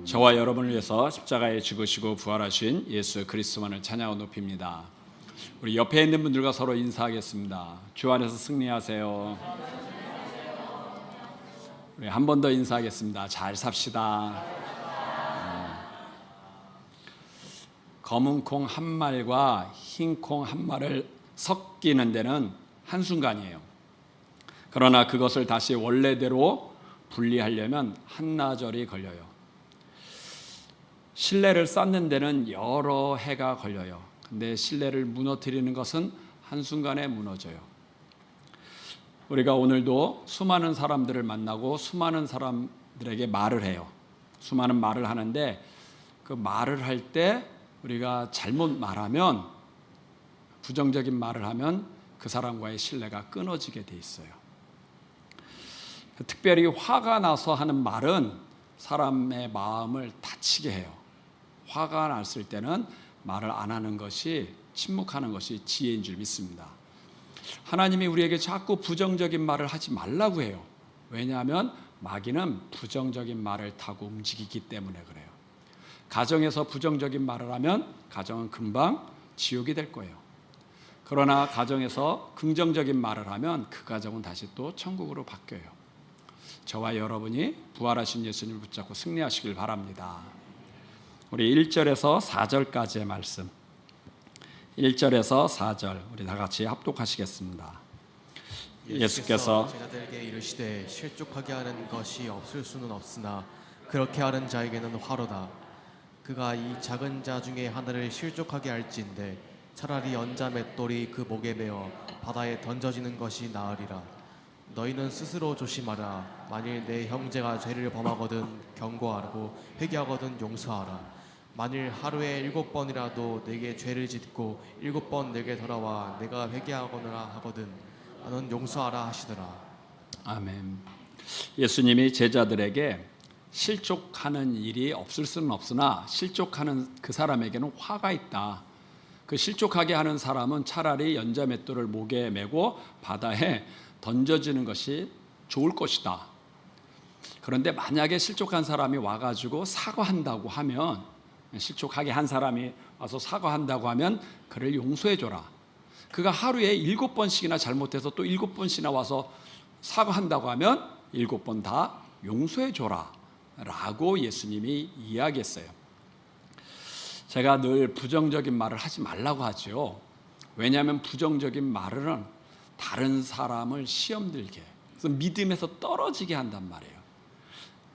저와 여러분을 위해서 십자가에 죽으시고 부활하신 예수 그리스도만을 찬양하고 높입니다. 우리 옆에 있는 분들과 서로 인사하겠습니다. 주 안에서 승리하세요. 우리 한 번 더 인사하겠습니다. 잘 삽시다. 검은 콩 한 말과 흰 콩 한 말을 섞이는 데는 한순간이에요. 그러나 그것을 다시 원래대로 분리하려면 한나절이 걸려요. 신뢰를 쌓는 데는 여러 해가 걸려요. 근데 신뢰를 무너뜨리는 것은 한순간에 무너져요. 우리가 오늘도 수많은 사람들을 만나고 수많은 사람들에게 말을 해요. 수많은 말을 하는데 그 말을 할 때 우리가 잘못 말하면, 부정적인 말을 하면 그 사람과의 신뢰가 끊어지게 돼 있어요. 특별히 화가 나서 하는 말은 사람의 마음을 다치게 해요. 화가 났을 때는 말을 안 하는 것이, 침묵하는 것이 지혜인 줄 믿습니다. 하나님이 우리에게 자꾸 부정적인 말을 하지 말라고 해요. 왜냐하면 마귀는 부정적인 말을 타고 움직이기 때문에 그래요. 가정에서 부정적인 말을 하면 가정은 금방 지옥이 될 거예요. 그러나 가정에서 긍정적인 말을 하면 그 가정은 다시 또 천국으로 바뀌어요. 저와 여러분이 부활하신 예수님을 붙잡고 승리하시길 바랍니다. 우리 1절에서 4절까지의 말씀, 1절에서 4절 우리 다 같이 합독하시겠습니다. 예수께서 제자들에게 이르시되 실족하게 하는 것이 없을 수는 없으나 그렇게 하는 자에게는 화로다. 그가 이 작은 자 중에 하나를 실족하게 할진대 차라리 연자 맷돌이 그 목에 매어 바다에 던져지는 것이 나으리라. 너희는 스스로 조심하라. 만일 내 형제가 죄를 범하거든 경고하고 회개하거든 용서하라. 만일 하루에 7번이라도 내게 죄를 짓고 7번 내게 돌아와 내가 회개하거나 하거든 너는 용서하라 하시더라. 아멘. 예수님이 제자들에게 실족하는 일이 없을 수는 없으나 실족하는 그 사람에게는 화가 있다. 그 실족하게 하는 사람은 차라리 연자 맷돌을 목에 메고 바다에 던져지는 것이 좋을 것이다. 그런데 만약에 실족한 사람이 와가지고 사과한다고 하면, 실족하게 한 사람이 와서 사과한다고 하면 그를 용서해줘라. 그가 하루에 7번씩이나 잘못해서 또 7번씩이나 와서 사과한다고 하면 7번 다 용서해줘라 라고 예수님이 이야기했어요. 제가 늘 부정적인 말을 하지 말라고 하죠. 왜냐하면 부정적인 말은 다른 사람을 시험 들게, 그래서 믿음에서 떨어지게 한단 말이에요.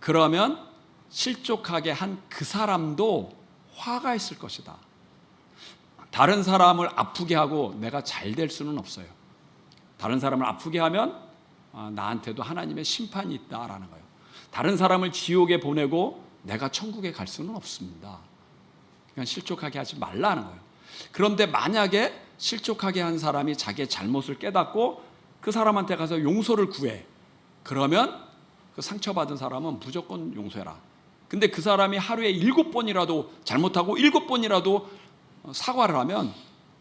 그러면 실족하게 한 그 사람도 화가 있을 것이다. 다른 사람을 아프게 하고 내가 잘 될 수는 없어요. 다른 사람을 아프게 하면 나한테도 하나님의 심판이 있다라는 거예요. 다른 사람을 지옥에 보내고 내가 천국에 갈 수는 없습니다. 그냥 실족하게 하지 말라는 거예요. 그런데 만약에 실족하게 한 사람이 자기의 잘못을 깨닫고 그 사람한테 가서 용서를 구해. 그러면 그 상처받은 사람은 무조건 용서해라. 근데 그 사람이 하루에 7번이라도 잘못하고 7번이라도 사과를 하면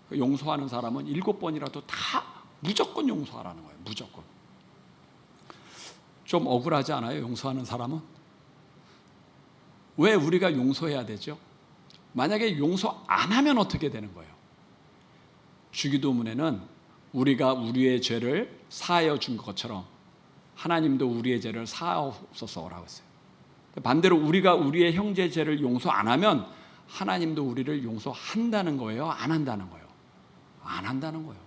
그 용서하는 사람은 7번이라도 다 무조건 용서하라는 거예요. 무조건. 좀 억울하지 않아요? 용서하는 사람은? 왜 우리가 용서해야 되죠? 만약에 용서 안 하면 어떻게 되는 거예요? 주기도문에는 우리가 우리의 죄를 사하여 준 것처럼 하나님도 우리의 죄를 사하옵소서라고 했어요. 반대로 우리가 우리의 형제 죄를 용서 안 하면 하나님도 우리를 용서한다는 거예요? 안 한다는 거예요? 안 한다는 거예요.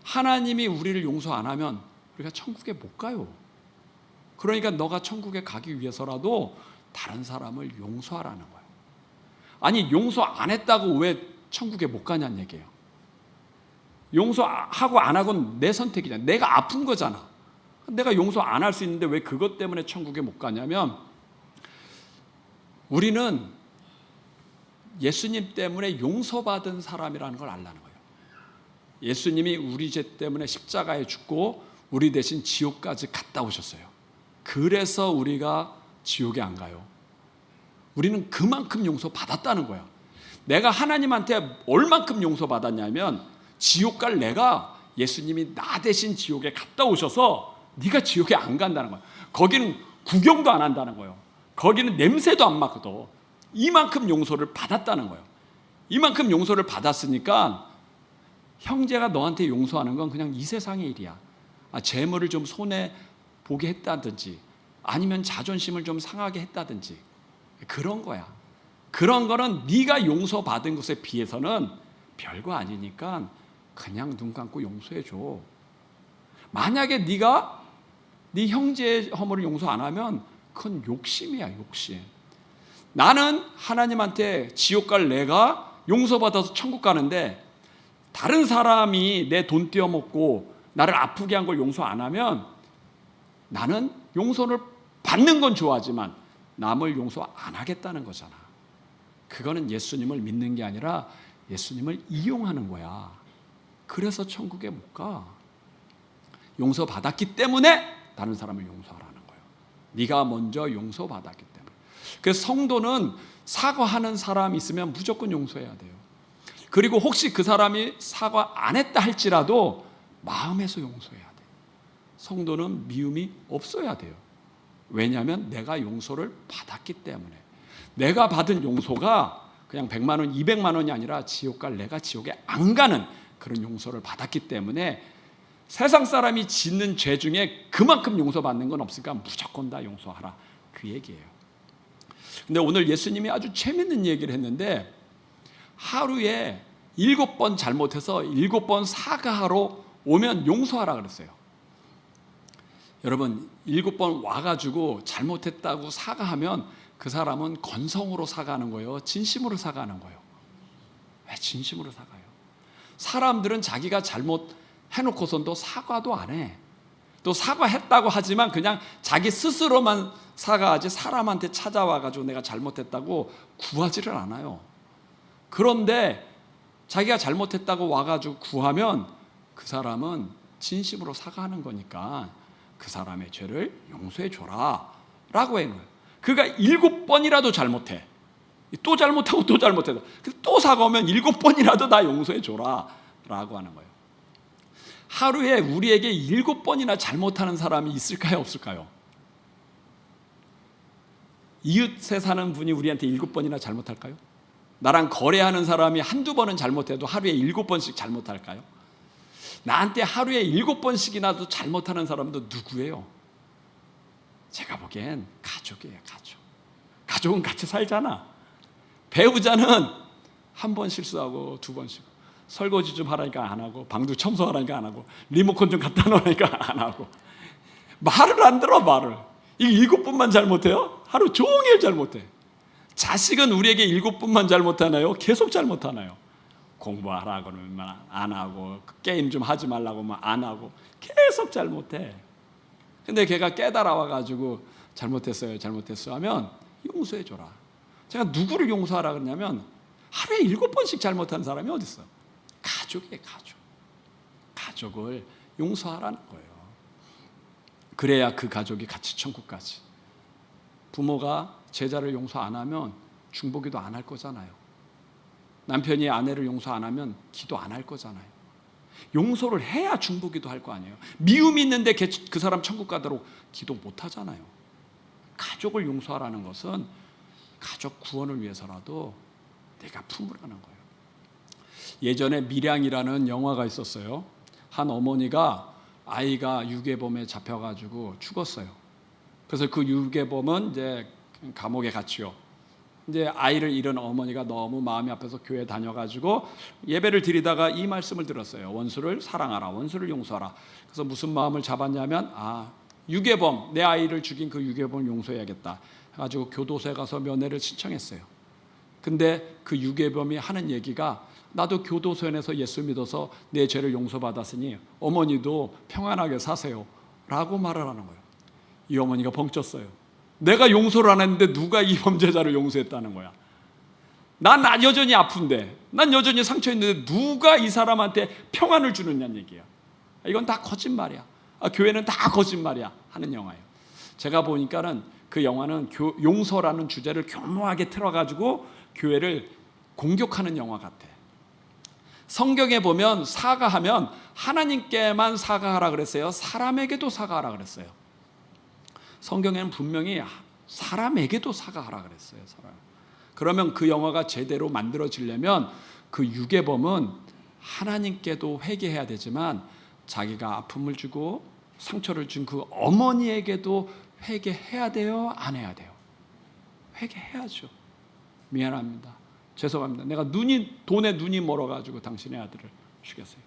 하나님이 우리를 용서 안 하면 우리가 천국에 못 가요. 그러니까 너가 천국에 가기 위해서라도 다른 사람을 용서하라는 거예요. 아니, 용서 안 했다고 왜 천국에 못 가냐는 얘기예요. 용서하고 안 하고는 내 선택이잖아. 내가 아픈 거잖아. 내가 용서 안 할 수 있는데 왜 그것 때문에 천국에 못 가냐면, 우리는 예수님 때문에 용서받은 사람이라는 걸 알라는 거예요. 예수님이 우리 죄 때문에 십자가에 죽고 우리 대신 지옥까지 갔다 오셨어요. 그래서 우리가 지옥에 안 가요. 우리는 그만큼 용서받았다는 거야. 내가 하나님한테 얼만큼 용서받았냐면, 지옥 갈 내가 예수님이 나 대신 지옥에 갔다 오셔서 네가 지옥에 안 간다는 거야. 거기는 구경도 안 한다는 거예요. 거기는 냄새도 안 맡거든. 이만큼 용서를 받았다는 거예요. 이만큼 용서를 받았으니까 형제가 너한테 용서하는 건 그냥 이 세상의 일이야. 재물을 좀 손해 보게 했다든지 아니면 자존심을 좀 상하게 했다든지 그런 거야. 그런 거는 네가 용서받은 것에 비해서는 별거 아니니까 그냥 눈 감고 용서해줘. 만약에 네가 네 형제의 허물을 용서 안 하면 그건 욕심이야, 욕심. 나는 하나님한테 지옥 갈 내가 용서받아서 천국 가는데 다른 사람이 내 돈 떼어먹고 나를 아프게 한 걸 용서 안 하면 나는 용서를 받는 건 좋아하지만 남을 용서 안 하겠다는 거잖아. 그거는 예수님을 믿는 게 아니라 예수님을 이용하는 거야. 그래서 천국에 못 가. 용서받았기 때문에 다른 사람을 용서하라는 거예요. 네가 먼저 용서받았기 때문에. 그래서 성도는 사과하는 사람이 있으면 무조건 용서해야 돼요. 그리고 혹시 그 사람이 사과 안 했다 할지라도 마음에서 용서해야 돼요. 성도는 미움이 없어야 돼요. 왜냐하면 내가 용서를 받았기 때문에. 내가 받은 용서가 그냥 100만 원, 200만 원이 아니라 지옥 갈 내가 지옥에 안 가는 그런 용서를 받았기 때문에 세상 사람이 짓는 죄 중에 그만큼 용서받는 건 없으니까 무조건 다 용서하라. 그 얘기예요. 근데 오늘 예수님이 아주 재밌는 얘기를 했는데 하루에 7번 잘못해서 7번 사과하러 오면 용서하라 그랬어요. 여러분 7번 와가지고 잘못했다고 사과하면 그 사람은 건성으로 사과하는 거예요? 진심으로 사과하는 거예요? 왜 진심으로 사과해요? 사람들은 자기가 잘못해놓고선도 사과도 안 해. 또 사과했다고 하지만 그냥 자기 스스로만 사과하지 사람한테 찾아와가지고 내가 잘못했다고 구하지를 않아요. 그런데 자기가 잘못했다고 와가지고 구하면 그 사람은 진심으로 사과하는 거니까 그 사람의 죄를 용서해 줘라 라고 해요. 그가 7번이라도 잘못해. 또 잘못하고 또 잘못해서 또 사과하면 7번이라도 다 용서해 줘라 라고 하는 거예요. 하루에 우리에게 7번이나 잘못하는 사람이 있을까요, 없을까요? 이웃에 사는 분이 우리한테 7번이나 잘못할까요? 나랑 거래하는 사람이 한두 번은 잘못해도 하루에 7번씩 잘못할까요? 나한테 하루에 7번씩이나도 잘못하는 사람도 누구예요? 제가 보기엔 가족이에요, 가족. 가족은 같이 살잖아. 배우자는 한 번 실수하고 두 번씩 설거지 좀 하라니까 안 하고 방도 청소하라니까 안 하고 리모컨 좀 갖다 놓으라니까 안 하고 말을 안 들어 말을. 이 7번만 잘못해요? 하루 종일 잘못해. 자식은 우리에게 7번만 잘못하나요? 계속 잘못하나요? 공부하라고 하면 안 하고 게임 좀 하지 말라고 하면 안 하고 계속 잘못해. 근데 걔가 깨달아 와가지고 잘못했어요 하면 용서해줘라. 제가 누구를 용서하라 그러냐면 하루에 7번씩 잘못한 사람이 어디 있어? 가족이에요, 가족. 가족을 용서하라는 거예요. 그래야 그 가족이 같이 천국 가지. 부모가 제자를 용서 안 하면 중보기도 안 할 거잖아요. 남편이 아내를 용서 안 하면 기도 안 할 거잖아요. 용서를 해야 중보기도 할 거 아니에요. 미움이 있는데 그 사람 천국 가도록 기도 못 하잖아요. 가족을 용서하라는 것은 가족 구원을 위해서라도 내가 품으라는 거예요. 예전에 밀양이라는 영화가 있었어요. 한 어머니가 아이가 유괴범에 잡혀가지고 죽었어요. 그래서 그 유괴범은 이제 감옥에 갔죠. 이제 아이를 잃은 어머니가 너무 마음이 아파서 교회 다녀가지고 예배를 드리다가 이 말씀을 들었어요. 원수를 사랑하라, 원수를 용서하라. 그래서 무슨 마음을 잡았냐면 유괴범, 내 아이를 죽인 그 유괴범을 용서해야겠다 해가지고 교도소에 가서 면회를 신청했어요. 근데 그 유괴범이 하는 얘기가 나도 교도소에서 예수 믿어서 내 죄를 용서받았으니 어머니도 평안하게 사세요 라고 말을 하는 거예요. 이 어머니가 벙쪘어요. 내가 용서를 안 했는데 누가 이 범죄자를 용서했다는 거야. 난 여전히 아픈데, 난 여전히 상처 있는데 누가 이 사람한테 평안을 주느냐는 얘기야. 이건 다 거짓말이야. 교회는 다 거짓말이야 하는 영화예요. 제가 보니까는 그 영화는 용서라는 주제를 교묘하게 틀어가지고 교회를 공격하는 영화 같아. 성경에 보면 사과하면 하나님께만 사과하라 그랬어요? 사람에게도 사과하라 그랬어요? 성경에는 분명히 사람에게도 사과하라 그랬어요. 사람. 그러면 그 영화가 제대로 만들어지려면 그 유괴범은 하나님께도 회개해야 되지만 자기가 아픔을 주고 상처를 준 그 어머니에게도 회개해야 돼요? 안 해야 돼요? 회개해야죠. 미안합니다. 죄송합니다. 내가 돈에 눈이 멀어가지고 당신의 아들을 죽였어요.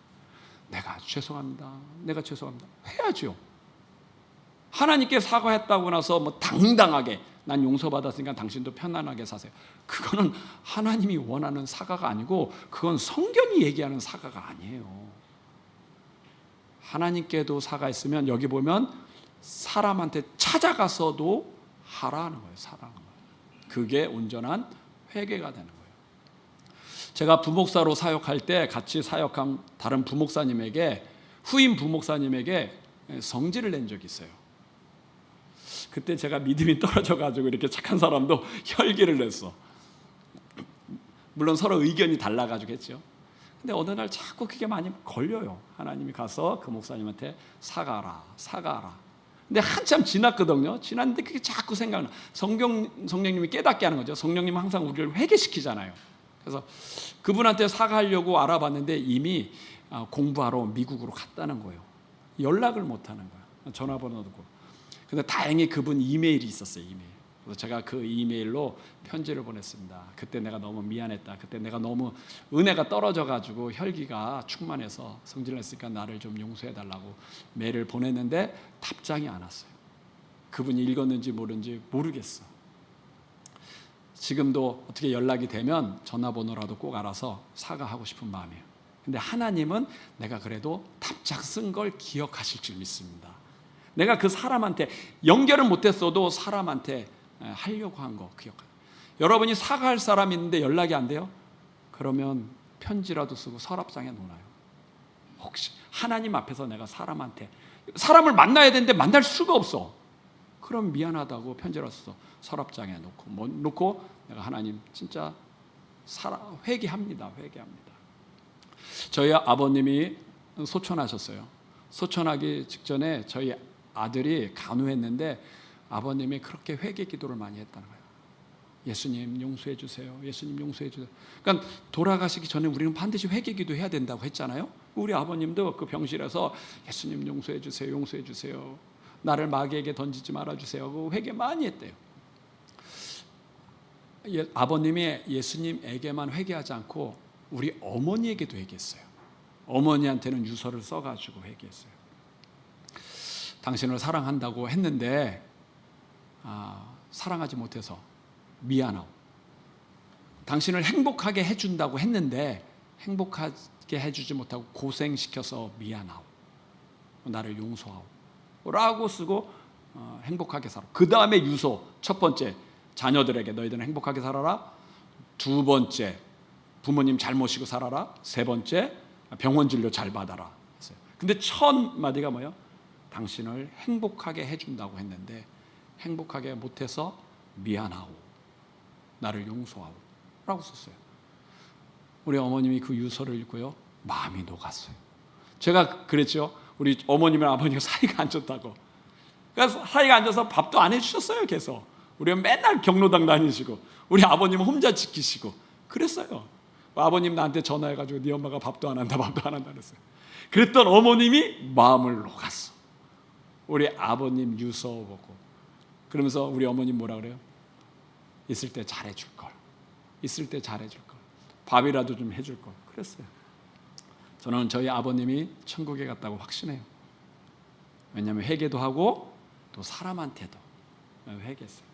내가 죄송합니다. 내가 죄송합니다. 해야죠. 하나님께 사과했다고 나서 뭐 당당하게 난 용서받았으니까 당신도 편안하게 사세요. 그거는 하나님이 원하는 사과가 아니고 그건 성경이 얘기하는 사과가 아니에요. 하나님께도 사과했으면 여기 보면 사람한테 찾아가서도 하라는 거예요. 사라는 거예요. 그게 온전한 회개가 되는 거예요. 제가 부목사로 사역할 때 같이 사역한 다른 부목사님에게 후임 부목사님에게 성질을 낸 적이 있어요. 그때 제가 믿음이 떨어져가지고 이렇게 착한 사람도 혈기를 냈어. 물론 서로 의견이 달라가지고 했죠. 근데 어느 날 자꾸 그게 많이 걸려요. 하나님이 가서 그 목사님한테 사과하라. 근데 한참 지났거든요. 지났는데 그게 자꾸 생각나. 성령님이 깨닫게 하는 거죠. 성령님은 항상 우리를 회개시키잖아요. 그래서 그분한테 사과하려고 알아봤는데 이미 공부하러 미국으로 갔다는 거예요. 연락을 못 하는 거예요. 전화번호도 없고. 근데 다행히 그분 이메일이 있었어요. 이메일. 그래서 제가 그 이메일로 편지를 보냈습니다. 그때 내가 너무 미안했다. 그때 내가 너무 은혜가 떨어져가지고 혈기가 충만해서 성질냈으니까 나를 좀 용서해달라고 메일을 보냈는데 답장이 안 왔어요. 그분이 읽었는지 모르는지 모르겠어. 지금도 어떻게 연락이 되면 전화번호라도 꼭 알아서 사과하고 싶은 마음이에요. 근데 하나님은 내가 그래도 답장 쓴 걸 기억하실 줄 믿습니다. 내가 그 사람한테 연결을 못했어도 사람한테 하려고 한 거 기억해요. 여러분이 사과할 사람이 있는데 연락이 안 돼요? 그러면 편지라도 쓰고 서랍장에 놓아요. 혹시 하나님 앞에서 내가 사람을 만나야 되는데 만날 수가 없어. 그럼 미안하다고 편지라도 써 서랍장에 놓고 내가 하나님 진짜 회개합니다. 저희 아버님이 소천하셨어요. 소천하기 직전에 저희 아들이 간호했는데 아버님이 그렇게 회개 기도를 많이 했다는 거예요. 예수님 용서해 주세요. 예수님 용서해 주세요. 그러니까 돌아가시기 전에 우리는 반드시 회개 기도해야 된다고 했잖아요. 우리 아버님도 그 병실에서 예수님 용서해 주세요. 용서해 주세요. 나를 마귀에게 던지지 말아 주세요. 그 회개 많이 했대요. 아버님이 예수님에게만 회개하지 않고 우리 어머니에게도 회개했어요. 어머니한테는 유서를 써가지고 회개했어요. 당신을 사랑한다고 했는데 사랑하지 못해서 미안하고, 당신을 행복하게 해준다고 했는데 행복하게 해주지 못하고 고생시켜서 미안하고 나를 용서하고 라고 쓰고 행복하게 살아. 그 다음에 유서 첫 번째 자녀들에게 너희들은 행복하게 살아라. 두 번째 부모님 잘 모시고 살아라. 세 번째 병원 진료 잘 받아라. 근데 첫 마디가 뭐예요? 당신을 행복하게 해준다고 했는데 행복하게 못해서 미안하고 나를 용서하고 라고 썼어요. 우리 어머님이 그 유서를 읽고요 마음이 녹았어요. 제가 그랬죠. 우리 어머님이랑 아버님과 사이가 안 좋다고. 그래서 사이가 안 좋아서 밥도 안 해주셨어요. 계속 우리가 맨날 경로당 다니시고 우리 아버님은 혼자 지키시고 그랬어요. 아버님 나한테 전화해가지고 네 엄마가 밥도 안 한다 그랬어요. 그랬던 어머님이 마음을 녹았어. 우리 아버님 유서 보고. 그러면서 우리 어머님 뭐라 그래요? 있을 때 잘해줄 걸. 밥이라도 좀 해줄 걸. 그랬어요. 저는 저희 아버님이 천국에 갔다고 확신해요. 왜냐하면 회개도 하고 또 사람한테도 회개했어요.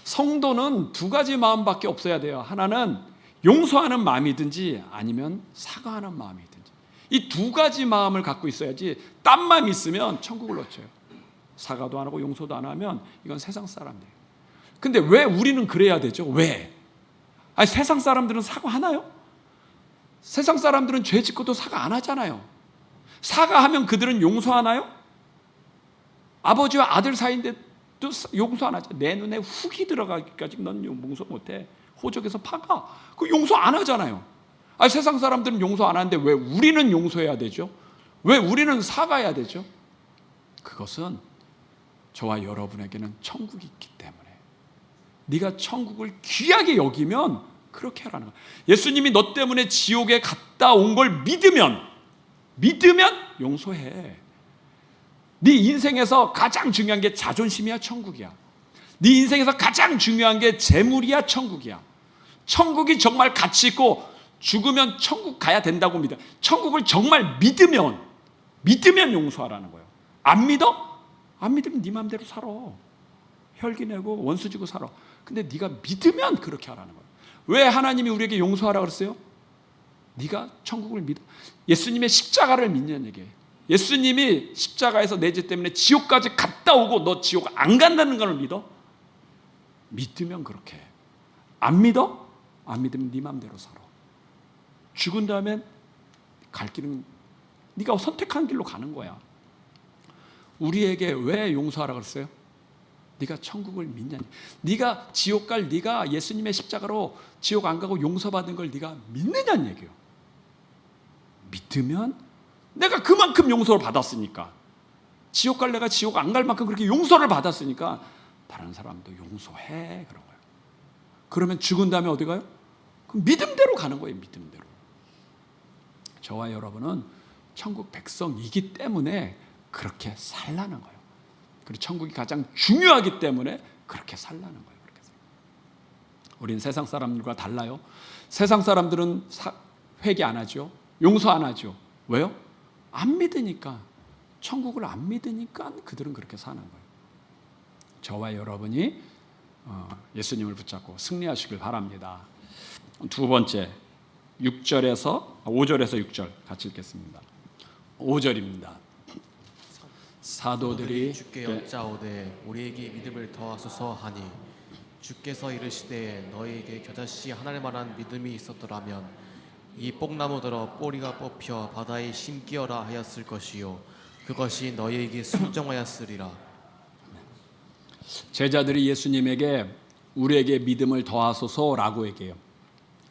성도는 두 가지 마음밖에 없어야 돼요. 하나는 용서하는 마음이든지 아니면 사과하는 마음이든지. 이 두 가지 마음을 갖고 있어야지 딴 마음 있으면 천국을 놓쳐요. 사과도 안 하고 용서도 안 하면 이건 세상 사람들이에요. 근데 왜 우리는 그래야 되죠? 왜? 아니, 세상 사람들은 사과하나요? 세상 사람들은 죄 짓고도 사과 안 하잖아요. 사과하면 그들은 용서하나요? 아버지와 아들 사이인데 또 용서 안 하죠. 내 눈에 훅이 들어가기까지 넌 용서 못해. 호적에서 파가. 그 용서 안 하잖아요. 아니, 세상 사람들은 용서 안 하는데 왜 우리는 용서해야 되죠? 왜 우리는 사과해야 되죠? 그것은 저와 여러분에게는 천국이 있기 때문에. 네가 천국을 귀하게 여기면 그렇게 하라는 거야. 예수님이 너 때문에 지옥에 갔다 온 걸 믿으면 용서해. 네 인생에서 가장 중요한 게 자존심이야, 천국이야. 네 인생에서 가장 중요한 게 재물이야, 천국이야. 천국이 정말 가치 있고 죽으면 천국 가야 된다고 믿어. 천국을 정말 믿으면 용서하라는 거예요. 안 믿어? 안 믿으면 네 마음대로 살아. 혈기 내고 원수 지고 살아. 근데 네가 믿으면 그렇게 하라는 거예요. 왜 하나님이 우리에게 용서하라 그랬어요? 네가 천국을 믿어. 예수님의 십자가를 믿는 얘기예요. 예수님이 십자가에서 내 죄 때문에 지옥까지 갔다 오고 너 지옥 안 간다는 걸 믿어? 믿으면 그렇게 해. 안 믿어? 안 믿으면 네 마음대로 살아. 죽은 다음엔 갈 길은 네가 선택한 길로 가는 거야. 우리에게 왜 용서하라 그랬어요? 네가 천국을 믿냐? 네가 지옥 갈 네가 예수님의 십자가로 지옥 안 가고 용서받은 걸 네가 믿느냐는 얘기예요. 믿으면 내가 그만큼 용서를 받았으니까, 지옥 갈 내가 지옥 안 갈 만큼 그렇게 용서를 받았으니까 다른 사람도 용서해 그런 거예요. 그러면 죽은 다음에 어디 가요? 그럼 믿음대로 가는 거예요. 믿음대로. 저와 여러분은 천국 백성이기 때문에 그렇게 살라는 거예요. 그리고 천국이 가장 중요하기 때문에 그렇게 살라는 거예요. 그렇게. 우린 세상 사람들과 달라요. 세상 사람들은 회개 안 하죠. 용서 안 하죠. 왜요? 안 믿으니까. 천국을 안 믿으니까 그들은 그렇게 사는 거예요. 저와 여러분이 예수님을 붙잡고 승리하시길 바랍니다. 두 번째, 5절에서 6절 같이 읽겠습니다. 5절입니다. 사도들이 주께 여짜오되 우리에게 믿음을 더하소서 하니 주께서 이르시되 너희에게 겨자씨 하나를 만한 믿음이 있었더라면 이 뽕나무더러 뿌리가 뽑혀 바다에 심기어라 하였을 것이요 그것이 너희에게 순종하였으리라. 제자들이 예수님에게 우리에게 믿음을 더하소서라고 얘기해요.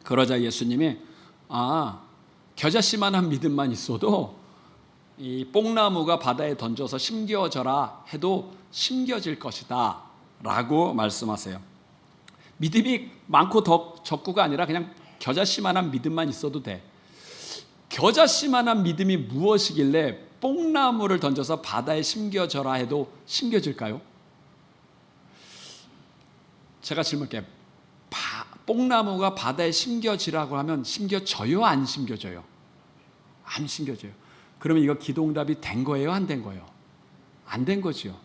그러자 예수님이 겨자씨만한 믿음만 있어도 이 뽕나무가 바다에 던져서 심겨져라 해도 심겨질 것이다 라고 말씀하세요. 믿음이 많고 적고가 아니라 그냥 겨자씨만한 믿음만 있어도 돼. 겨자씨만한 믿음이 무엇이길래 뽕나무를 던져서 바다에 심겨져라 해도 심겨질까요? 제가 질문할게요. 뽕나무가 바다에 심겨지라고 하면 심겨져요? 안 심겨져요? 안 심겨져요. 그러면 이거 기도응답이 된 거예요? 안 된 거예요? 안 된 거죠.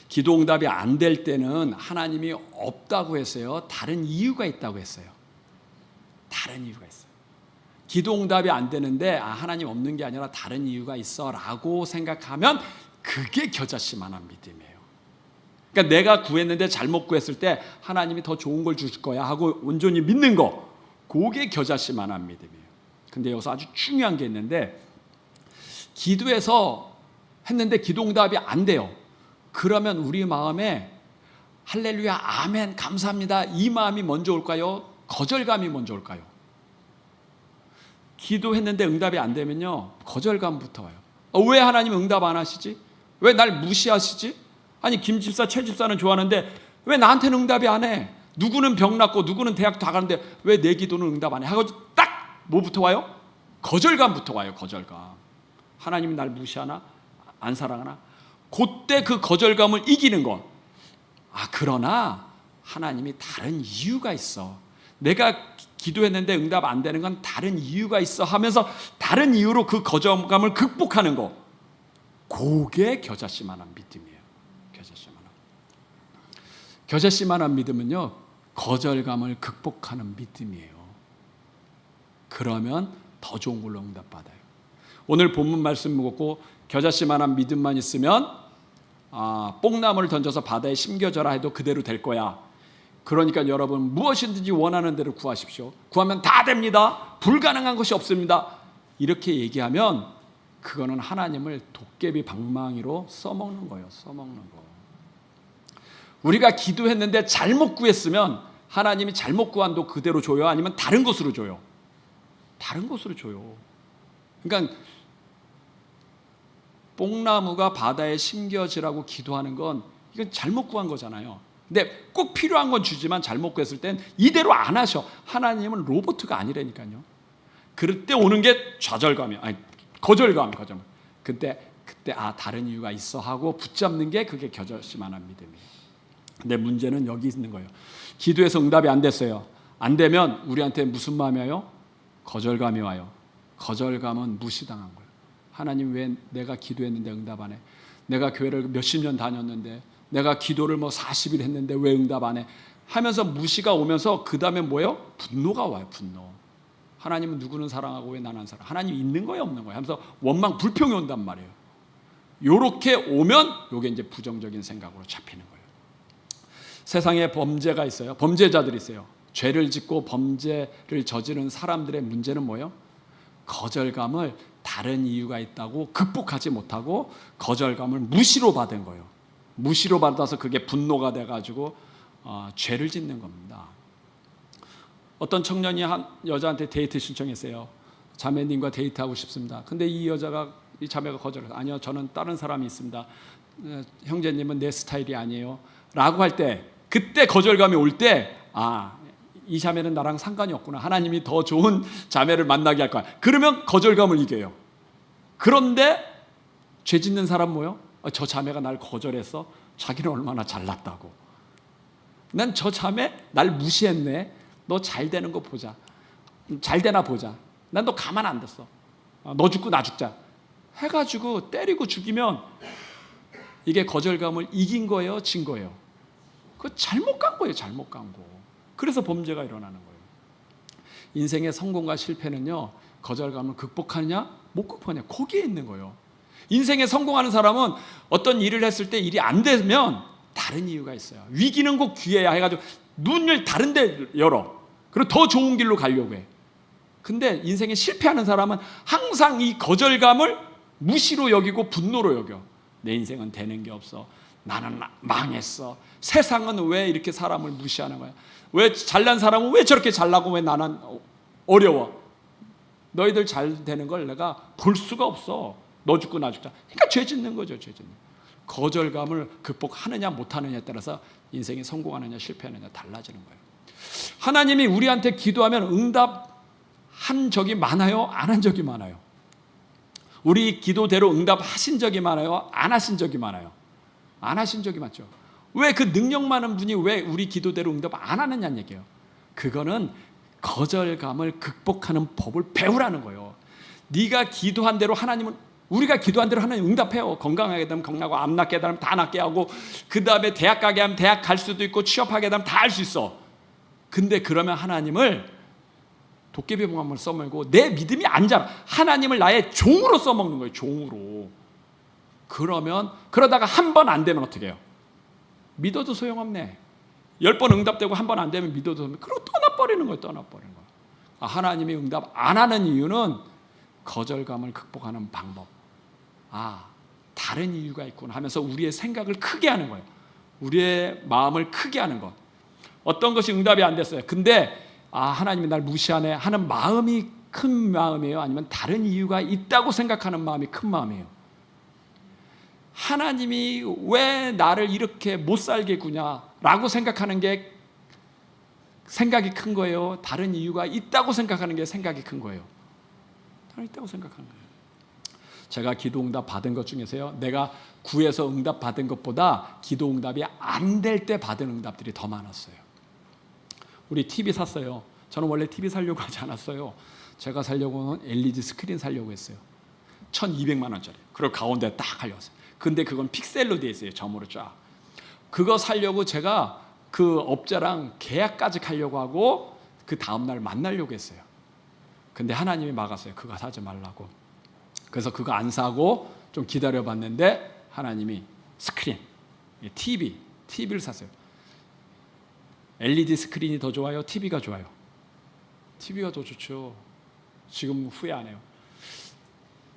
기도응답이 안 될 때는 하나님이 없다고 했어요? 다른 이유가 있다고 했어요? 다른 이유가 있어요. 기도응답이 안 되는데 하나님 없는 게 아니라 다른 이유가 있어 라고 생각하면 그게 겨자씨만한 믿음이에요. 그러니까 내가 구했는데 잘못 구했을 때 하나님이 더 좋은 걸 주실 거야 하고 온전히 믿는 거, 그게 겨자씨만한 믿음이에요. 근데 여기서 아주 중요한 게 있는데, 기도해서 했는데 기도응답이 안 돼요. 그러면 우리 마음에 할렐루야 아멘 감사합니다 이 마음이 먼저 올까요? 거절감이 먼저 올까요? 기도했는데 응답이 안 되면요 거절감부터 와요. 왜 하나님 응답 안 하시지? 왜 날 무시하시지? 아니 김 집사 최 집사는 좋아하는데 왜 나한테는 응답이 안 해? 누구는 병 났고 누구는 대학 다 가는데 왜 내 기도는 응답 안 해? 하고 딱 뭐부터 와요? 거절감부터 와요. 거절감. 하나님이 날 무시하나? 안 사랑하나? 그때 그 거절감을 이기는 것. 그러나 하나님이 다른 이유가 있어. 내가 기도했는데 응답 안 되는 건 다른 이유가 있어 하면서 다른 이유로 그 거절감을 극복하는 거. 그게 겨자씨만한 믿음이에요. 겨자씨만한 믿음은요 거절감을 극복하는 믿음이에요. 그러면 더 좋은 걸로 응답받아요. 오늘 본문 말씀 묵었고 겨자씨만한 믿음만 있으면 뽕나무를 던져서 바다에 심겨져라 해도 그대로 될 거야. 그러니까 여러분 무엇이든지 원하는 대로 구하십시오. 구하면 다 됩니다. 불가능한 것이 없습니다. 이렇게 얘기하면 그거는 하나님을 도깨비 방망이로 써먹는 거예요. 써먹는 거. 우리가 기도했는데 잘못 구했으면 하나님이 잘못 구한도 그대로 줘요? 아니면 다른 것으로 줘요? 다른 것으로 줘요. 그러니까 뽕나무가 바다에 심겨지라고 기도하는 건 이건 잘못 구한 거잖아요. 근데 꼭 필요한 건 주지만 잘못 구했을 땐 이대로 안 하셔. 하나님은 로봇가 아니라니까요. 그럴 때 오는 게 좌절감이야. 아니, 거절감. 그때 다른 이유가 있어 하고 붙잡는 게 그게 결심하는 믿음이에요. 근데 문제는 여기 있는 거예요. 기도해서 응답이 안 됐어요. 안 되면 우리한테 무슨 마음이 와요? 거절감이 와요. 거절감은 무시당한 거예요. 하나님 왜 내가 기도했는데 응답 안 해? 내가 교회를 몇십 년 다녔는데, 내가 기도를 40일 했는데 왜 응답 안 해? 하면서 무시가 오면서 그 다음에 뭐예요? 분노가 와요. 분노. 하나님은 누구는 사랑하고 왜 나는 안 사랑? 하나님 있는 거예요, 없는 거예요? 하면서 원망, 불평이 온단 말이에요. 요렇게 오면 요게 이제 부정적인 생각으로 잡히는 거예요. 세상에 범죄가 있어요. 범죄자들이 있어요. 죄를 짓고 범죄를 저지른 사람들의 문제는 뭐예요? 거절감을 다른 이유가 있다고 극복하지 못하고 거절감을 무시로 받은 거예요. 무시로 받아서 그게 분노가 돼가지고 죄를 짓는 겁니다. 어떤 청년이 한 여자한테 데이트 신청했어요. 자매님과 데이트하고 싶습니다. 근데 이 자매가 거절해서 아니요, 저는 다른 사람이 있습니다. 형제님은 내 스타일이 아니에요. 라고 할 때, 그때 거절감이 올 때, 이 자매는 나랑 상관이 없구나. 하나님이 더 좋은 자매를 만나게 할 거야. 그러면 거절감을 이겨요. 그런데 죄 짓는 사람 뭐요? 저 자매가 날 거절했어. 자기는 얼마나 잘났다고. 난 저 자매 날 무시했네. 너 잘 되는 거 보자. 잘 되나 보자. 난 너 가만 안 뒀어. 너 죽고 나 죽자. 해가지고 때리고 죽이면 이게 거절감을 이긴 거예요, 진 거예요? 그 잘못 간 거예요, 잘못 간 거. 그래서 범죄가 일어나는 거예요. 인생의 성공과 실패는요, 거절감을 극복하느냐 못 극복하느냐 거기에 있는 거예요. 인생에 성공하는 사람은 어떤 일을 했을 때 일이 안 되면 다른 이유가 있어요. 위기는 꼭 기회야 해가지고 눈을 다른 데 열어. 그리고 더 좋은 길로 가려고 해. 근데 인생에 실패하는 사람은 항상 이 거절감을 무시로 여기고 분노로 여겨. 내 인생은 되는 게 없어. 나는 망했어. 세상은 왜 이렇게 사람을 무시하는 거야? 왜 잘난 사람은 왜 저렇게 잘나고 왜 나는 어려워? 너희들 잘 되는 걸 내가 볼 수가 없어. 너 죽고 나 죽자. 그러니까 죄 짓는 거죠, 죄 짓는. 거절감을 극복하느냐 못하느냐에 따라서 인생이 성공하느냐 실패하느냐 달라지는 거예요. 하나님이 우리한테 기도하면 응답한 적이 많아요? 안 한 적이 많아요? 우리 기도대로 응답하신 적이 많아요? 안 하신 적이 많아요? 안 하신 적이 많죠. 왜 그 능력 많은 분이 왜 우리 기도대로 응답 안 하느냐는 얘기예요. 그거는 거절감을 극복하는 법을 배우라는 거예요. 네가 기도한 대로 하나님은, 우리가 기도한 대로 하나님 응답해요. 건강하게 되면 건강하고, 암 낫게 되면 다 낫게 하고, 그 다음에 대학 가게 하면 대학 갈 수도 있고, 취업하게 되면 다 할 수 있어. 근데 그러면 하나님을 도깨비 봉합을 써먹고 내 믿음이 안 자라. 하나님을 나의 종으로 써먹는 거예요. 종으로. 그러다가 한 번 안 되면 어떻게 해요? 믿어도 소용없네. 10번 응답되고 한 번 안 되면 믿어도 소용없네. 그리고 떠나버리는 거예요. 떠나버리는 거예요. 하나님이 응답 안 하는 이유는 거절감을 극복하는 방법. 다른 이유가 있구나 하면서 우리의 생각을 크게 하는 거예요. 우리의 마음을 크게 하는 것. 어떤 것이 응답이 안 됐어요. 근데 하나님이 날 무시하네 하는 마음이 큰 마음이에요? 아니면 다른 이유가 있다고 생각하는 마음이 큰 마음이에요? 하나님이 왜 나를 이렇게 못 살게 구냐라고 생각하는 게 생각이 큰 거예요? 다른 이유가 있다고 생각하는 게 생각이 큰 거예요? 다른 있다고 생각하는 거예요. 제가 기도 응답 받은 것 중에서요, 내가 구해서 응답 받은 것보다 기도 응답이 안 될 때 받은 응답들이 더 많았어요. 우리 TV 샀어요. 저는 원래 TV 사려고 하지 않았어요. 제가 사려고는 LED 스크린 사려고 했어요. 1,200만 원짜리. 그걸 가운데 딱 하려고. 근데 그건 픽셀로 되어 있어요. 점으로 쫙. 그거 사려고 제가 그 업자랑 계약까지 하려고 하고 그 다음날 만나려고 했어요. 근데 하나님이 막았어요. 그거 사지 말라고. 그래서 그거 안 사고 좀 기다려봤는데 하나님이 스크린, TV를 샀어요. LED 스크린이 더 좋아요? TV가 좋아요? TV가 더 좋죠. 지금 후회 안 해요.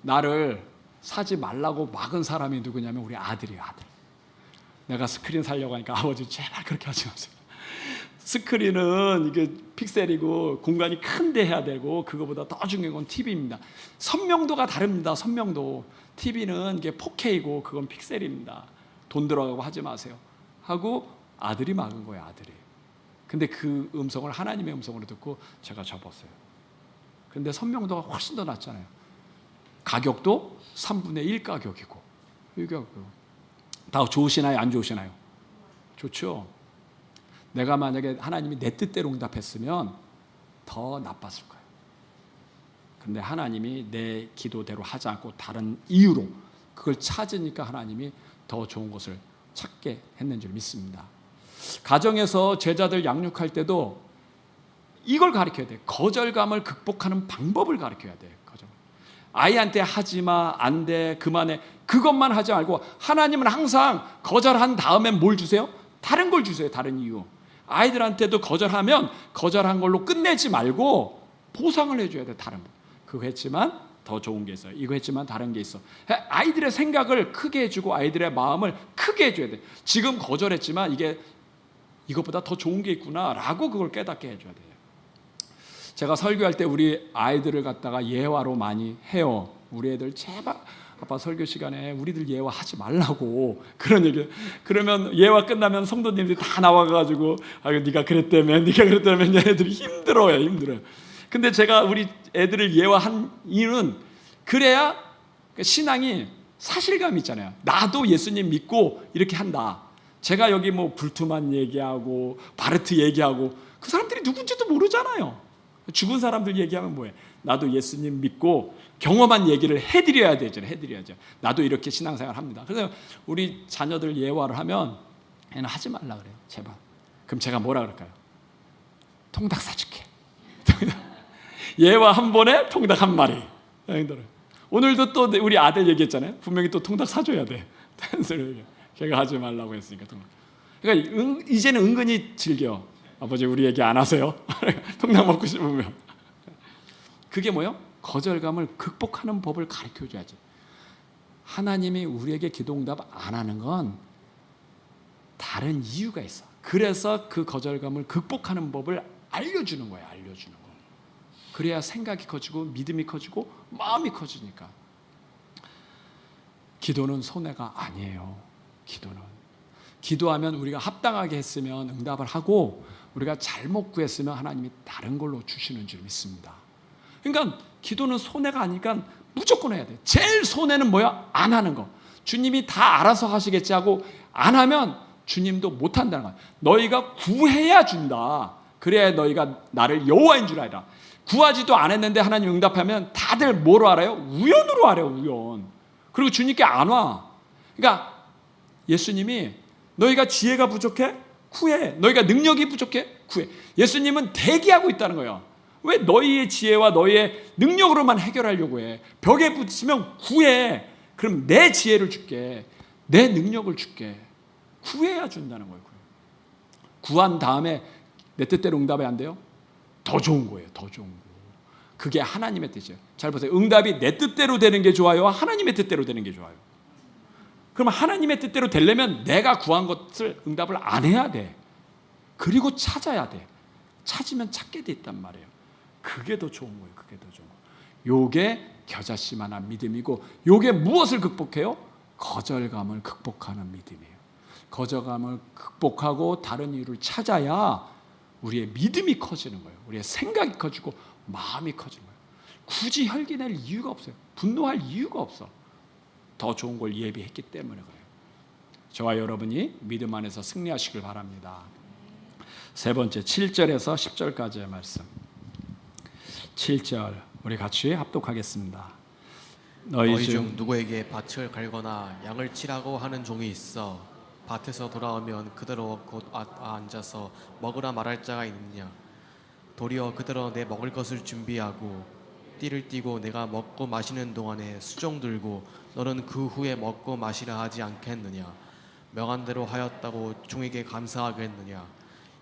나를 사지 말라고 막은 사람이 누구냐면 우리 아들이에요. 아들. 내가 스크린 사려고 하니까 아버지 제발 그렇게 하지 마세요. 스크린은 이게 픽셀이고 공간이 큰데 해야 되고 그거보다 더 중요한 건 TV입니다. 선명도가 다릅니다. 선명도. TV는 이게 4K고 그건 픽셀입니다. 돈 들어가고 하지 마세요. 하고 아들이 막은 거예요, 아들이. 근데 그 음성을 하나님의 음성으로 듣고 제가 접었어요. 근데 선명도가 훨씬 더 낮잖아요. 가격도 3분의 1 가격이고. 이게 다 좋으시나요? 안 좋으시나요? 좋죠. 내가 만약에 하나님이 내 뜻대로 응답했으면 더 나빴을 거예요. 그런데 하나님이 내 기도대로 하지 않고 다른 이유로 그걸 찾으니까 하나님이 더 좋은 것을 찾게 했는 줄 믿습니다. 가정에서 제자들 양육할 때도 이걸 가르쳐야 돼요. 거절감을 극복하는 방법을 가르쳐야 돼요. 아이한테 하지마, 안 돼, 그만해, 그것만 하지 말고 하나님은 항상 거절한 다음에 뭘 주세요? 다른 걸 주세요. 다른 이유. 아이들한테도 거절하면 거절한 걸로 끝내지 말고 보상을 해줘야 돼. 다른 거. 그거 했지만 더 좋은 게 있어요. 이거 했지만 다른 게 있어. 아이들의 생각을 크게 해주고 아이들의 마음을 크게 해줘야 돼. 지금 거절했지만 이게 이것보다 더 좋은 게 있구나라고 그걸 깨닫게 해줘야 돼요. 제가 설교할 때 우리 아이들을 갖다가 예화로 많이 해요. 우리 애들 제발 아빠 설교 시간에 우리들 예화하지 말라고 그런 얘기. 그러면 예화 끝나면 성도님들이 다 나와가지고 아유 네가 그랬다며 얘네들이 힘들어요. 근데 제가 우리 애들을 예화한 이유는 그래야 신앙이 사실감 있잖아요. 나도 예수님 믿고 이렇게 한다. 제가 여기 뭐 불투만 얘기하고 바르트 얘기하고 그 사람들이 누군지도 모르잖아요. 죽은 사람들 얘기하면 뭐해? 나도 예수님 믿고 경험한 얘기를 해드려야 되잖아요. 해드려야죠. 나도 이렇게 신앙생활 합니다. 그래서 우리 자녀들 예화를 하면 얘는 하지 말라 그래요. 제발. 그럼 제가 뭐라 그럴까요? 통닭 사줄게. 예화 한 번에 통닭 한 마리. 오늘도 또 우리 아들 얘기했잖아요. 분명히 또 통닭 사줘야 돼. 걔가 하지 말라고 했으니까. 그러니까 이제는 은근히 즐겨. 아버지 우리 얘기 안 하세요? 통닭 먹고 싶으면. 그게 뭐예요? 거절감을 극복하는 법을 가르쳐줘야지. 하나님이 우리에게 기도 응답 안 하는 건 다른 이유가 있어. 그래서 그 거절감을 극복하는 법을 알려주는 거예요. 알려주는 거. 그래야 생각이 커지고 믿음이 커지고 마음이 커지니까. 기도는 손해가 아니에요. 기도하면 우리가 합당하게 했으면 응답을 하고 우리가 잘못 구했으면 하나님이 다른 걸로 주시는 줄 믿습니다. 그러니까 기도는 손해가 아니니까 무조건 해야 돼. 제일 손해는 뭐야? 안 하는 거. 주님이 다 알아서 하시겠지 하고 안 하면 주님도 못 한다는 거야. 너희가 구해야 준다. 그래야 너희가 나를 여호와인 줄 알아. 구하지도 않았는데 하나님 응답하면 다들 뭐로 알아요? 우연으로 알아요. 우연. 그리고 주님께 안 와. 그러니까 예수님이 너희가 지혜가 부족해? 구해. 너희가 능력이 부족해? 구해. 예수님은 대기하고 있다는 거예요. 왜 너희의 지혜와 너희의 능력으로만 해결하려고 해? 벽에 부딪히면 구해. 그럼 내 지혜를 줄게. 내 능력을 줄게. 구해야 준다는 거예요. 구한 다음에 내 뜻대로 응답이 안 돼요? 더 좋은 거예요. 더 좋은 거. 그게 하나님의 뜻이에요. 잘 보세요. 응답이 내 뜻대로 되는 게 좋아요? 하나님의 뜻대로 되는 게 좋아요? 그럼 하나님의 뜻대로 되려면 내가 구한 것을 응답을 안 해야 돼. 그리고 찾아야 돼. 찾으면 찾게 돼 있단 말이에요. 그게 더 좋은 거예요. 그게 더 좋은 거예요. 요게 겨자씨만한 믿음이고 요게 무엇을 극복해요? 거절감을 극복하는 믿음이에요. 거절감을 극복하고 다른 이유를 찾아야 우리의 믿음이 커지는 거예요. 우리의 생각이 커지고 마음이 커지는 거예요. 굳이 혈기낼 이유가 없어요. 분노할 이유가 없어. 더 좋은 걸 예비했기 때문에 그래요. 저와 여러분이 믿음 안에서 승리하시길 바랍니다. 세 번째 7절에서 10절까지의 말씀. 7절 우리 같이 합독하겠습니다. 너희 중 누구에게 밭을 갈거나 양을 치라고 하는 종이 있어 밭에서 돌아오면 그대로 곧 앉아서 먹으라 말할 자가 있느냐? 도리어 그대로 내 먹을 것을 준비하고 띠를 띠고 내가 먹고 마시는 동안에 수종 들고 너는 그 후에 먹고 마시라 하지 않겠느냐? 명한 대로 하였다고 종에게 감사하겠느냐?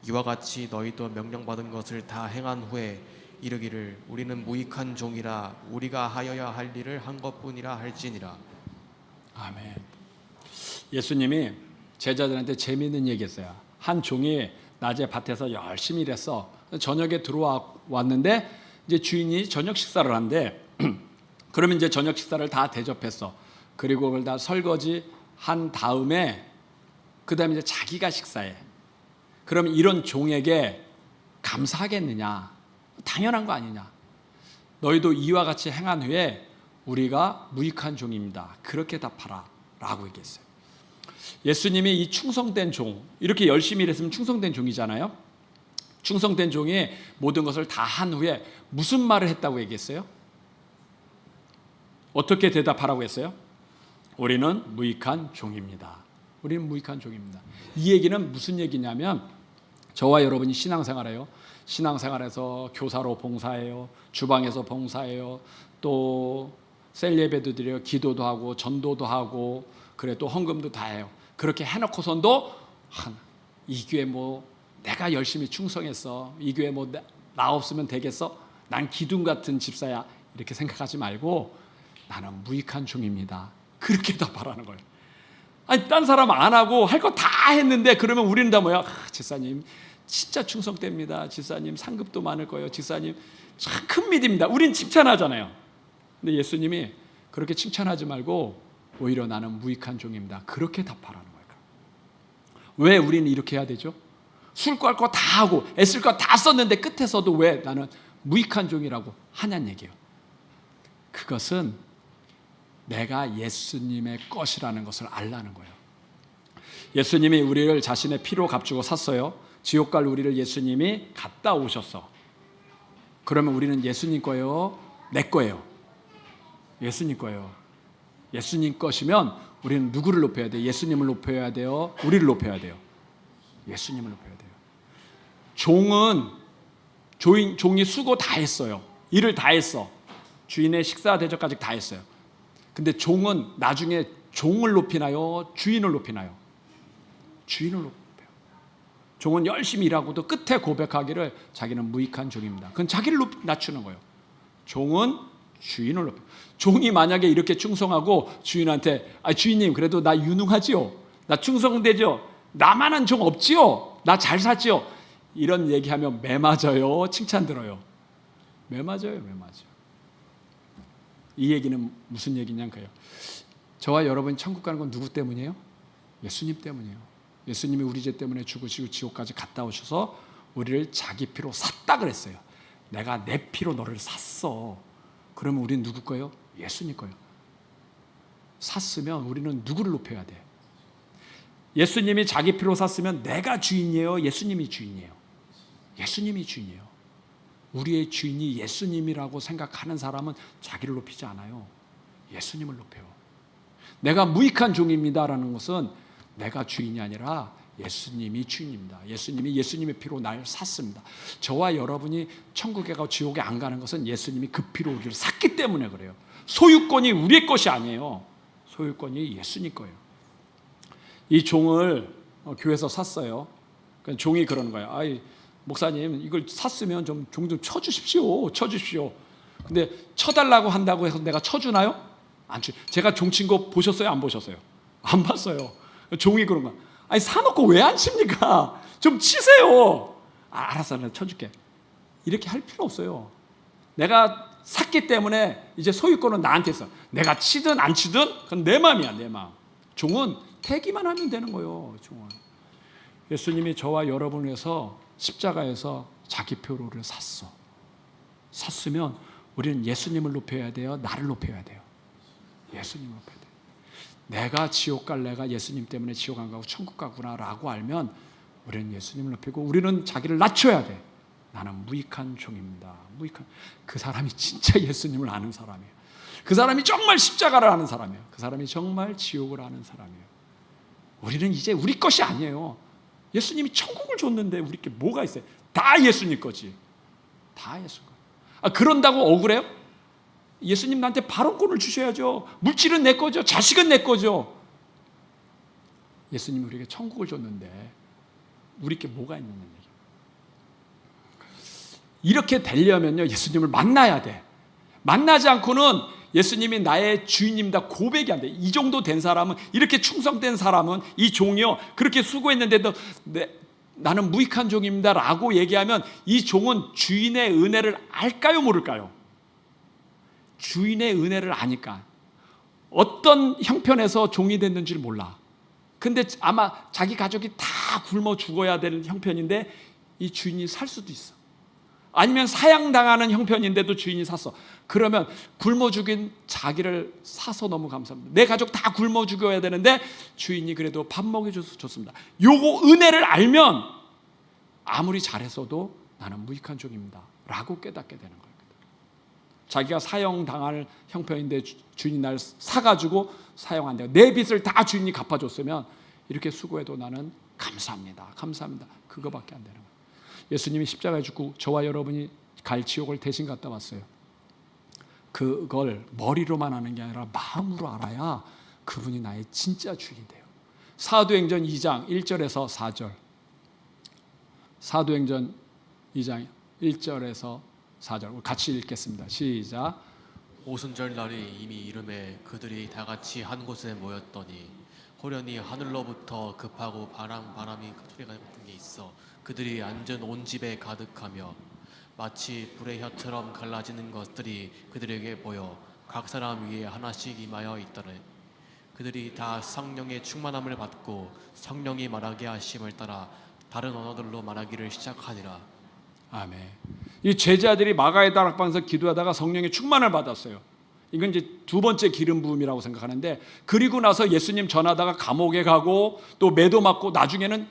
이와 같이 너희도 명령받은 것을 다 행한 후에 이르기를 우리는 무익한 종이라 우리가 하여야 할 일을 한 것뿐이라 할지니라. 아멘. 예수님이 제자들한테 재미있는 얘기했어요. 한 종이 낮에 밭에서 열심히 일했어. 저녁에 들어왔는데 이제 주인이 저녁 식사를 한대. 그러면 이제 저녁 식사를 다 대접했어. 그리고 그걸 다 설거지 한 다음에 그다음에 이제 자기가 식사해. 그럼 이런 종에게 감사하겠느냐? 당연한 거 아니냐? 너희도 이와 같이 행한 후에 우리가 무익한 종입니다. 그렇게 답하라 라고 얘기했어요. 예수님이 이 충성된 종, 이렇게 열심히 일했으면 충성된 종이잖아요. 충성된 종이 모든 것을 다 한 후에 무슨 말을 했다고 얘기했어요? 어떻게 대답하라고 했어요? 우리는 무익한 종입니다. 우리는 무익한 종입니다. 이 얘기는 무슨 얘기냐면, 저와 여러분이 신앙생활해요. 신앙생활에서 교사로 봉사해요. 주방에서 봉사해요. 또 셀 예배도 드려요. 기도도 하고 전도도 하고 그래 또 헌금도 다 해요. 그렇게 해놓고선도 이 교회 뭐 내가 열심히 충성했어. 이 교회 뭐 나 없으면 되겠어. 난 기둥 같은 집사야. 이렇게 생각하지 말고 나는 무익한 종입니다. 그렇게 답하라는 거예요. 아니 딴 사람 안 하고 할 거 다 했는데 그러면 우리는 다 뭐야? 집사님 진짜 충성됩니다. 집사님 상급도 많을 거예요. 집사님 참 큰 믿음입니다. 우린 칭찬하잖아요. 근데 예수님이 그렇게 칭찬하지 말고 오히려 나는 무익한 종입니다. 그렇게 답하라는 거예요. 왜 우리는 이렇게 해야 되죠? 술 꼴 거 다 하고 애쓸 거 다 썼는데 끝에서도 왜 나는 무익한 종이라고 하냐는 얘기예요. 그것은 내가 예수님의 것이라는 것을 알라는 거예요. 예수님이 우리를 자신의 피로 값주고 샀어요. 지옥 갈 우리를 예수님이 갔다 오셨어. 그러면 우리는 예수님 거예요? 내 거예요? 예수님 거예요. 예수님 것이면 우리는 누구를 높여야 돼요? 예수님을 높여야 돼요? 우리를 높여야 돼요? 예수님을 높여야 돼요. 종이 수고 다 했어요. 일을 다 했어. 주인의 식사 대접까지 다 했어요. 근데 종은 나중에 종을 높이나요? 주인을 높이나요? 주인을 높여요. 종은 열심히 일하고도 끝에 고백하기를 자기는 무익한 종입니다. 그건 자기를 낮추는 거예요. 종은 주인을 높여요. 종이 만약에 이렇게 충성하고 주인한테 주인님 그래도 나 유능하지요? 나 충성되죠? 나만한 종 없지요? 나 잘 살지요? 이런 얘기하면 매 맞아요? 칭찬 들어요? 매 맞아요? 매 맞아요. 이 얘기는 무슨 얘기냐면 그래요. 저와 여러분이 천국 가는 건 누구 때문이에요? 예수님 때문이에요. 예수님이 우리 죄 때문에 죽으시고 지옥까지 갔다 오셔서 우리를 자기 피로 샀다 그랬어요. 내가 내 피로 너를 샀어. 그러면 우리는 누구 거예요? 예수님 거예요. 샀으면 우리는 누구를 높여야 돼? 예수님이 자기 피로 샀으면 내가 주인이에요? 예수님이 주인이에요? 예수님이 주인이에요. 우리의 주인이 예수님이라고 생각하는 사람은 자기를 높이지 않아요. 예수님을 높여요. 내가 무익한 종입니다라는 것은 내가 주인이 아니라 예수님이 주인입니다. 예수님이 예수님의 피로 날 샀습니다. 저와 여러분이 천국에 가고 지옥에 안 가는 것은 예수님이 그 피로 우리를 샀기 때문에 그래요. 소유권이 우리의 것이 아니에요. 소유권이 예수님 거예요. 이 종을 교회에서 샀어요. 그러니까 종이 그러는 거예요. 아이 목사님 이걸 샀으면 좀 종 좀 쳐주십시오. 쳐주십시오. 근데 쳐달라고 한다고 해서 내가 쳐주나요? 안 쳐. 제가 종 친 거 보셨어요? 안 보셨어요? 안 봤어요. 종이 그런 거야. 아니 사놓고 왜 안 칩니까? 좀 치세요. 알았어, 내가 쳐줄게. 이렇게 할 필요 없어요. 내가 샀기 때문에 이제 소유권은 나한테 있어. 내가 치든 안 치든 그건 내 마음이야, 내 마음. 종은 태기만 하면 되는 거예요. 종은. 예수님이 저와 여러분을 위해서 십자가에서 자기 표로 우리를 샀어. 샀으면 우리는 예수님을 높여야 돼요? 나를 높여야 돼요? 예수님을 높여야 돼요. 내가 지옥 갈 내가 예수님 때문에 지옥 안 가고 천국 가구나라고 알면 우리는 예수님을 높이고 우리는 자기를 낮춰야 돼. 나는 무익한 종입니다. 무익한. 그 사람이 진짜 예수님을 아는 사람이에요. 그 사람이 정말 십자가를 아는 사람이에요. 그 사람이 정말 지옥을 아는 사람이에요. 우리는 이제 우리 것이 아니에요. 예수님이 천국을 줬는데 우리 게 뭐가 있어요? 다 예수님 거지. 다 예수 거. 그런다고 억울해요? 예수님 나한테 발언권을 주셔야죠. 물질은 내 거죠. 자식은 내 거죠. 예수님이 우리에게 천국을 줬는데 우리 게 뭐가 있느냐 얘기예요. 이렇게 되려면요 예수님을 만나야 돼. 만나지 않고는 예수님이 나의 주인입니다 고백이 안 돼. 이 정도 된 사람은, 이렇게 충성된 사람은, 이 종이요 그렇게 수고했는데도 나는 무익한 종입니다 라고 얘기하면 이 종은 주인의 은혜를 알까요 모를까요? 주인의 은혜를 아니까 어떤 형편에서 종이 됐는지를 몰라. 근데 아마 자기 가족이 다 굶어 죽어야 되는 형편인데 이 주인이 살 수도 있어. 아니면 사양당하는 형편인데도 주인이 샀어. 그러면 굶어 죽인 자기를 사서 너무 감사합니다. 내 가족 다 굶어 죽여야 되는데 주인이 그래도 밥 먹여줘서 좋습니다. 요거 은혜를 알면 아무리 잘했어도 나는 무익한 종입니다 라고 깨닫게 되는 거예요. 자기가 사형당할 형편인데 주인이 날 사가지고 사용한대요. 내 빚을 다 주인이 갚아줬으면 이렇게 수고해도 나는 감사합니다. 감사합니다. 그거밖에 안 되는 거예요. 예수님이 십자가에 죽고 저와 여러분이 갈 지옥을 대신 갔다 왔어요. 그걸 머리로만 아는 게 아니라 마음으로 알아야 그분이 나의 진짜 주인이 돼요. 사도행전 2장 1절에서 4절. 사도행전 2장 1절에서 4절 같이 읽겠습니다. 시작. 오순절 날이 이미 이름에 그들이 다 같이 한 곳에 모였더니 호련히 하늘로부터 급하고 바람이 소리가 같은 게 있어 그들이 앉은 온 집에 가득하며 마치 불의 혀처럼 갈라지는 것들이 그들에게 보여 각 사람 위에 하나씩 임하여 있더래. 그들이 다 성령의 충만함을 받고 성령이 말하게 하심을 따라 다른 언어들로 말하기를 시작하니라. 아멘. 이 제자들이 마가의 다락방에서 기도하다가 성령의 충만을 받았어요. 이건 이제 두 번째 기름 부음이라고 생각하는데, 그리고 나서 예수님 전하다가 감옥에 가고 또 매도 맞고 나중에는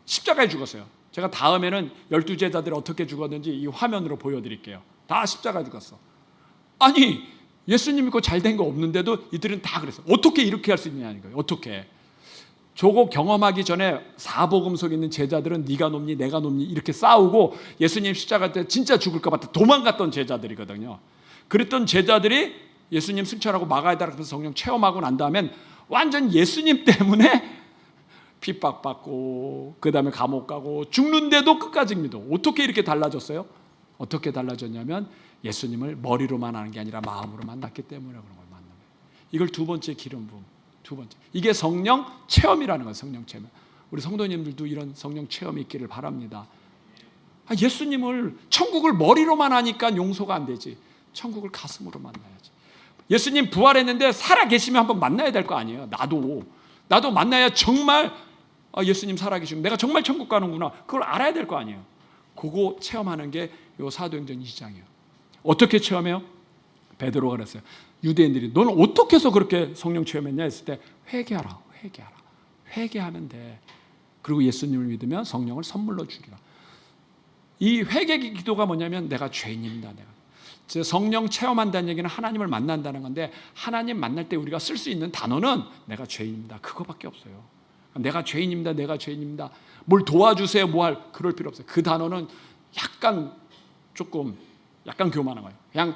십자가에 죽었어요. 제가 다음에는 12제자들이 어떻게 죽었는지 이 화면으로 보여드릴게요. 다 십자가에 죽었어. 아니 예수님 믿고 잘된 거 없는데도 이들은 다 그랬어요. 어떻게 이렇게 할 수 있냐는 거예요. 어떻게. 저거 경험하기 전에 사복음 속에 있는 제자들은 네가 높니 내가 높니 이렇게 싸우고 예수님 십자가 때 진짜 죽을까 봐 도망갔던 제자들이거든요. 그랬던 제자들이 예수님 승천하고 마가에 다락방에서 성령 체험하고 난 다음엔 완전 예수님 때문에 핍박받고 그 다음에 감옥 가고 죽는데도 끝까지 믿어. 어떻게 이렇게 달라졌어요? 어떻게 달라졌냐면 예수님을 머리로만 아는 게 아니라 마음으로 만났기 때문에 그런 걸 만난 거예요. 이걸 두 번째 기름 부음. 두 번째. 이게 성령 체험이라는 거예요. 성령 체험. 우리 성도님들도 이런 성령 체험이 있기를 바랍니다. 예수님을 천국을 머리로만 하니까 용서가 안 되지. 천국을 가슴으로 만나야지. 예수님 부활했는데 살아 계시면 한번 만나야 될 거 아니에요. 나도 만나야 정말 예수님 살아 계시고 내가 정말 천국 가는구나. 그걸 알아야 될 거 아니에요. 그거 체험하는 게 요 사도행전 2장이에요. 어떻게 체험해요? 베드로가 그랬어요. 유대인들이 너는 어떻게 해서 그렇게 성령 체험했냐 했을 때 회개하라. 회개하면 돼. 그리고 예수님을 믿으면 성령을 선물로 주리라. 이 회개 기도가 뭐냐면 내가 죄인입니다. 성령 체험한다는 얘기는 하나님을 만난다는 건데, 하나님 만날 때 우리가 쓸 수 있는 단어는 내가 죄인입니다. 그거밖에 없어요. 내가 죄인입니다. 뭘 도와주세요. 그럴 필요 없어요. 그 단어는 약간 교만한 거예요. 그냥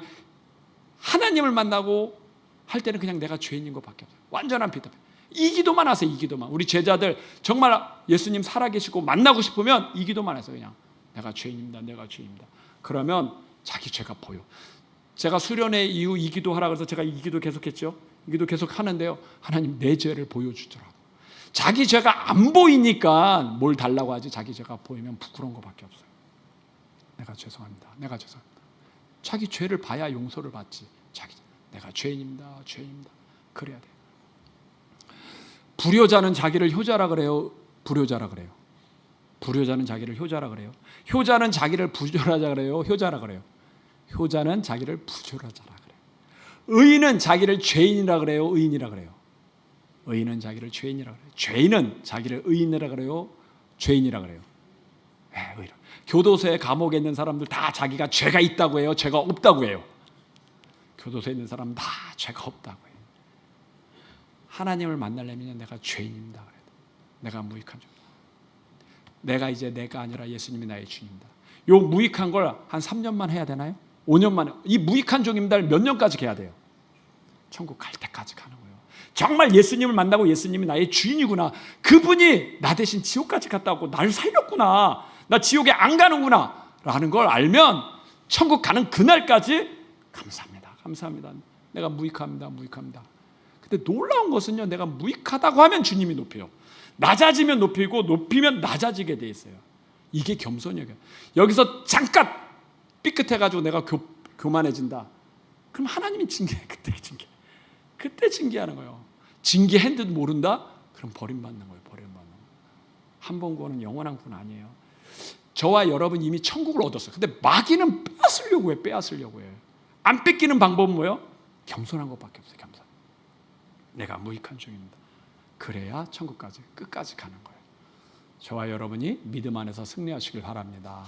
하나님을 만나고 할 때는 그냥 내가 죄인인 것밖에 없어요. 완전한 피답. 이 기도만 하세요. 이 기도만. 우리 제자들 정말 예수님 살아계시고 만나고 싶으면 이 기도만 하세요. 그냥 내가 죄인입니다. 그러면 자기 죄가 보여. 제가 수련회 이후 이 기도 하라 그래서 제가 이 기도 계속했죠. 이 기도 계속 하는데요. 하나님 내 죄를 보여주더라고. 자기 죄가 안 보이니까 뭘 달라고 하지. 자기 죄가 보이면 부끄러운 것밖에 없어요. 내가 죄송합니다. 자기 죄를 봐야 용서를 받지. 내가 죄인입니다. 그래야 돼요. 불효자는 자기를 효자라 그래요. 불효자라 그래요. 불효자는 자기를 효자라 그래요. 효자는 자기를 부조라자 그래요. 효자라 그래요. 효자는 자기를 부조라자라 그래요. 의인은 자기를 죄인이라 그래요. 의인이라 그래요. 의인은 자기를 죄인이라 그래요. 죄인은 자기를 의인이라 그래요. 죄인이라 그래요. 교도소에 감옥에 있는 사람들 다 자기가 죄가 있다고 해요. 죄가 없다고 해요. 교도소에 있는 사람은 다 죄가 없다고 해요. 하나님을 만나려면 내가 죄인입니다. 내가 무익한 종. 내가 이제 내가 아니라 예수님이 나의 주님입니다. 요 무익한 걸 한 3년만 해야 되나요? 5년만. 이 무익한 종입니다를 몇 년까지 해야 돼요? 천국 갈 때까지 가는 거예요. 정말 예수님을 만나고 예수님이 나의 주인이구나. 그분이 나 대신 지옥까지 갔다 오고 나를 살렸구나. 나 지옥에 안 가는구나 라는 걸 알면 천국 가는 그날까지 감사합니다. 내가 무익합니다. 근데 놀라운 것은요, 내가 무익하다고 하면 주님이 높여요. 낮아지면 높이고 높이면 낮아지게 돼 있어요. 이게 겸손이에요. 여기서 잠깐 삐끗해가지고 내가 교만해진다. 그럼 하나님이 징계해. 그때 징계하는 거예요. 징계한 듯 모른다? 그럼 버림받는 거예요. 버림받는 거. 한 번 구원은 영원한 구원 아니에요. 저와 여러분 이미 천국을 얻었어요. 근데 마귀는 빼앗으려고 해요. 빼앗으려고 해요. 안 뺏기는 방법은 뭐예요? 겸손한 것밖에 없어요. 겸손. 내가 무익한 중입니다. 그래야 천국까지 끝까지 가는 거예요. 저와 여러분이 믿음 안에서 승리하시길 바랍니다.